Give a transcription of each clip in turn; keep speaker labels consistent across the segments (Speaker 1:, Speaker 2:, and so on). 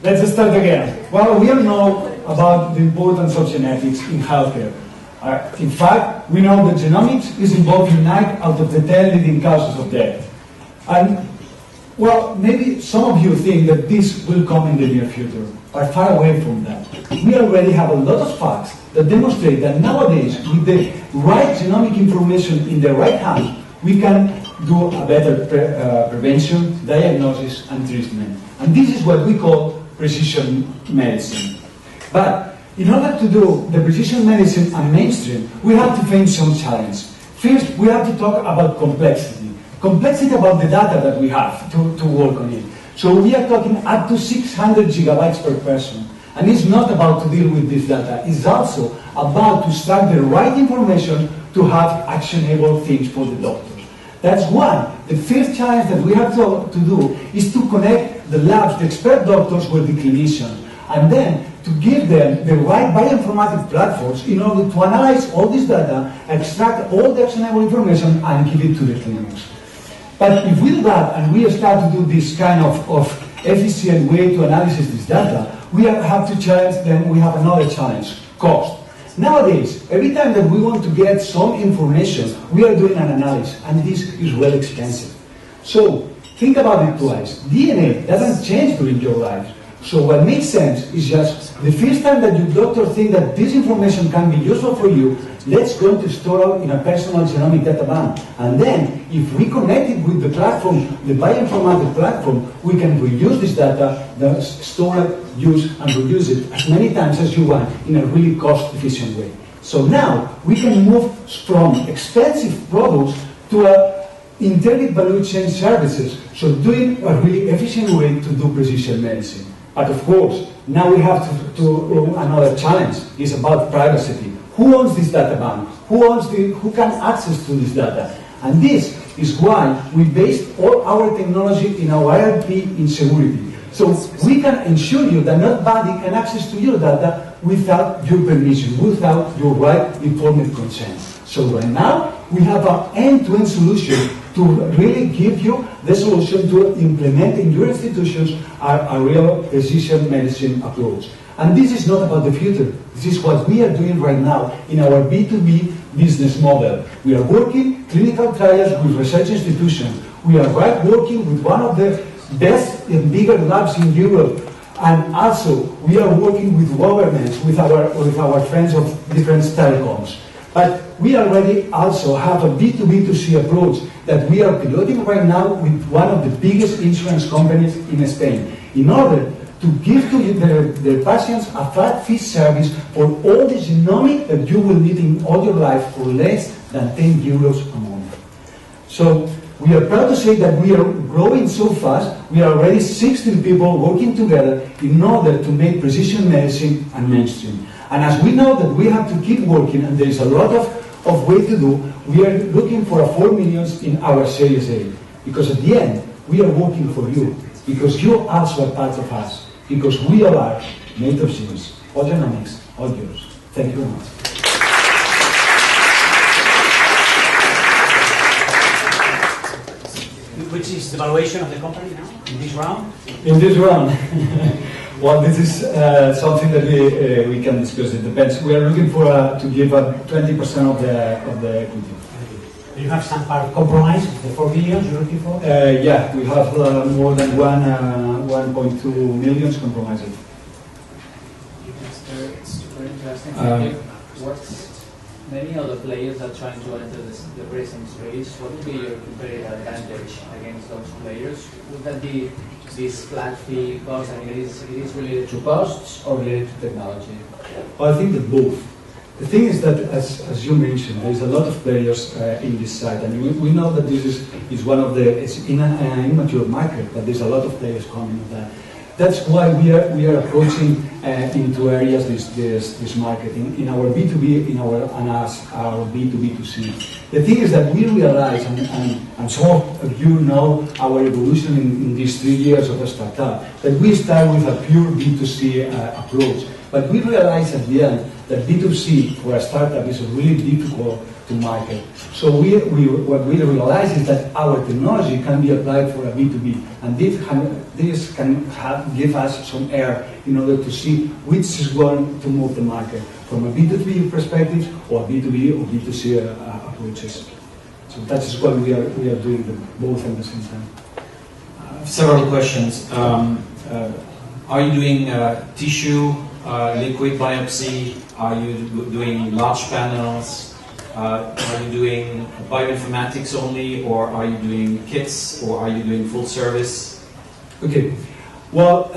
Speaker 1: Let's start again. Well, we all know about the importance of genetics in healthcare. In fact, we know that genomics is involved in 9 out of the 10 leading causes of death. And, well, maybe some of you think that this will come in the near future, but far away from that. We already have a lot of facts that demonstrate that nowadays, with the right genomic information in the right hands, we can do a better prevention, diagnosis, and treatment. And this is what we call precision medicine. But in order to do the precision medicine and mainstream, we have to face some challenge. First, we have to talk about complexity. Complexity about the data that we have to work on it. So we are talking up to 600 gigabytes per person. And it's not about to deal with this data. It's also about to start the right information to have actionable things for the doctors. That's why the first challenge that we have to do is to connect the labs, the expert doctors with the clinicians, and then to give them the right bioinformatic platforms in order to analyze all this data, extract all the actionable information, and give it to the clinics. But if we do that, and we start to do this kind of efficient way to analyze this data, we have to challenge, then we have another challenge, cost. Nowadays, every time that we want to get some information, we are doing an analysis, and this is really expensive. So, think about it twice. DNA doesn't change during your life. So what makes sense is just the first time that your doctor thinks that this information can be useful for you, let's go to store it in a personal genomic data bank. And then, if we connect it with the platform, the bioinformatic platform, we can reuse this data, store it, use, and reuse it as many times as you want in a really cost-efficient way. So now, we can move from expensive products to integrated value chain services, so doing a really efficient way to do precision medicine. But of course, now we have to another challenge. It's about privacy. Who owns this data bank? Who can access to this data? And this is why we based all our technology in our IRP in security. So we can ensure you that nobody can access to your data without your permission, without your right informed consent. So right now, we have an end-to-end solution to really give you the solution to implement in your institutions a real precision medicine approach. And this is not about the future. This is what we are doing right now in our B2B business model. We are working clinical trials with research institutions. We are working with one of the best and bigger labs in Europe. And also, we are working with governments, with our friends of different telecoms. But we already also have a B2B2C approach that we are piloting right now with one of the biggest insurance companies in Spain in order to give to their patients a flat fee service for all the genomic that you will need in all your life for less than 10 euros a month. So we are proud to say that we are growing so fast. We are already 16 people working together in order to make precision medicine and mainstream. And as we know that we have to keep working, and there is a lot of way to do, we are looking for a 4 million in our Series A. Because at the end, we are working for you. Because you also are part of us. Because we all are made of genes. All genomics, all yours. Thank you very much.
Speaker 2: Which is the valuation of the company now, in this round?
Speaker 1: In this round? Well, this is something that we can discuss. It depends. We are looking for to give 20% of the equity.
Speaker 2: Do you have some part of compromise of the 4 million you're looking for?
Speaker 1: Yeah, we have more than 1.2 million compromised.
Speaker 3: It's super interesting. Many other players are trying to enter the racing space. What would be your competitive advantage against those players? Would that be this flat fee cost? I mean, it is related to costs or related to technology?
Speaker 1: Well, I think that both. The thing is that, as you mentioned, there is a lot of players in this side, and we know that this is one of the, it's in an immature market, but there's a lot of players coming with that. That's why we are approaching into areas this market in our B2B, our B2B2C. The thing is that we realize, and some of you know our evolution in these 3 years of a startup, that we start with a pure B2C approach. But we realized at the end that B2C for a startup is really difficult to market. So what we realized is that our technology can be applied for a B2B, and this can give us some air in order to see which is going to move the market from a B2B perspective or B2B or B2C approaches. So that is what we are doing both at the same time.
Speaker 4: Several questions. Are you doing tissue, liquid biopsy? Are you doing large panels? Are you doing bioinformatics only, or are you doing kits, or are you doing full service?
Speaker 1: Okay. Well,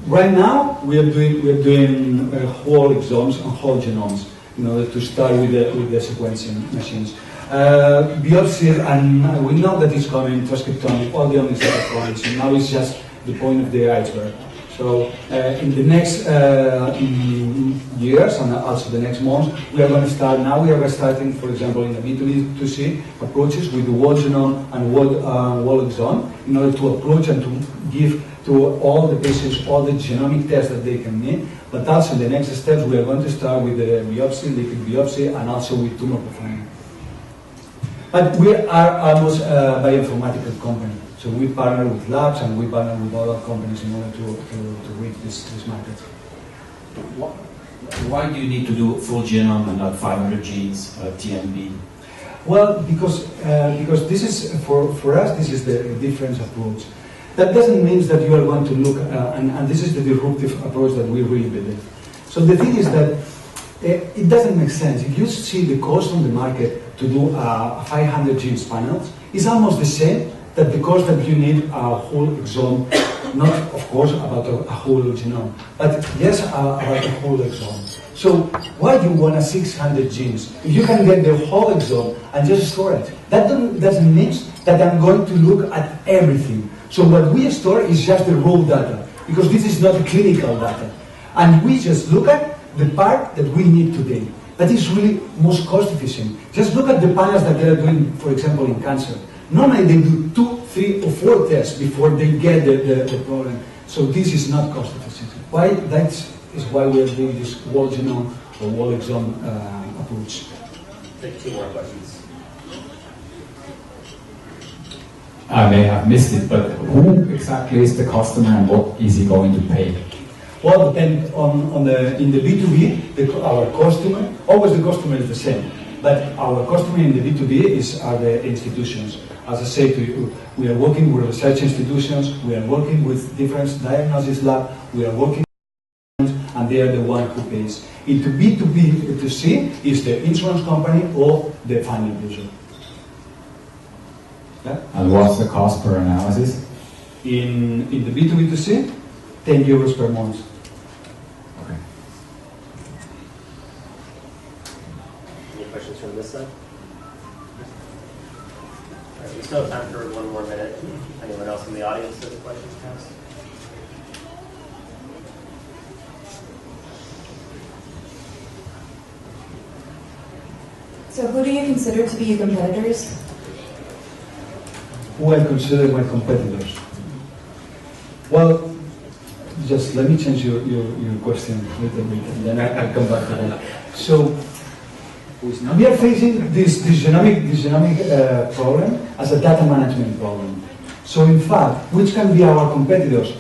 Speaker 1: right now we are doing whole exomes and whole genomes in order to start with the sequencing machines. Biopsy, and we know that it's coming, transcriptomic, all the omics are coming, so now it's just the point of the iceberg. So in the next years and also the next months, we are going to start, now we are starting, for example, in the B2B2C approaches with the whole genome and whole exome in order to approach and to give to all the patients all the genomic tests that they can need. But also in the next steps, we are going to start with the biopsy, liquid biopsy, and also with tumor profiling. But we are almost a bioinformatical company. So we partner with labs and we partner with other companies in order to reach this market.
Speaker 4: Why do you need to do full genome and not 500 genes, TMB?
Speaker 1: Well, because this is, for us, this is the different approach. That doesn't mean that you are going to look, and this is the disruptive approach that we really believe. So the thing is that it doesn't make sense. If you see the cost on the market to do 500 genes panels, it's almost the same that the cost that you need a whole exome, not of course about a whole genome, but yes about a whole exome. So why do you want a 600 genes? If you can get the whole exome and just store it, that doesn't mean that I'm going to look at everything. So what we store is just the raw data, because this is not clinical data. And we just look at the part that we need today. That is really most cost efficient. Just look at the panels that they are doing, for example, in cancer. Normally they do 2, 3, or 4 tests before they get the problem. So this is not cost efficient. That is why we are doing this whole genome or whole exome approach.
Speaker 5: Take 2 more questions.
Speaker 6: I may have missed it, but who exactly is the customer and what is he going to pay?
Speaker 1: Well, depend in the B2B, our customer, always the customer is the same. But our customer in the B2B are the institutions. As I say to you, we are working with research institutions, we are working with different diagnosis labs, we are working with, and they are the one who pays. Into B2B to C is the insurance company or the final user. Yeah?
Speaker 6: And what's the cost per analysis?
Speaker 1: In the B2B to C, 10 euros per month.
Speaker 6: Okay.
Speaker 5: Any questions from this side? All right, we still have time for 1 more minute. Anyone else in the audience has questions to ask?
Speaker 7: So who do you consider to be your competitors?
Speaker 1: Who I consider my competitors? Well, just let me change your question a little bit, and then I'll come back to that. So, we are facing this genomic problem as a data management problem. So in fact, which can be our competitors?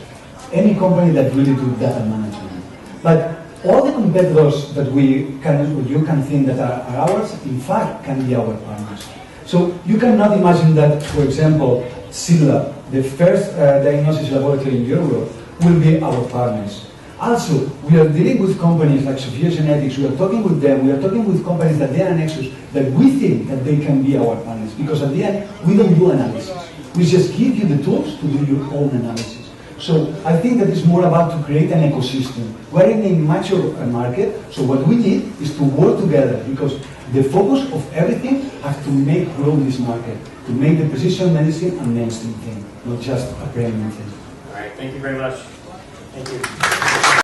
Speaker 1: Any company that really do data management. But all the competitors that you can think that are ours, in fact, can be our partners. So you cannot imagine that, for example, SILA, the first diagnosis laboratory in Europe, will be our partners. Also, we are dealing with companies like Sophia Genetics, we are talking with them, we are talking with companies that they are Nexus, that we think that they can be our partners, because at the end, we don't do analysis. We just give you the tools to do your own analysis. So I think that it's more about to create an ecosystem. We're in a mature market, so what we need is to work together, because the focus of everything has to make grow this market, to make the precision medicine a mainstream thing, not just a premium thing.
Speaker 5: All right, thank you very much. Thank you.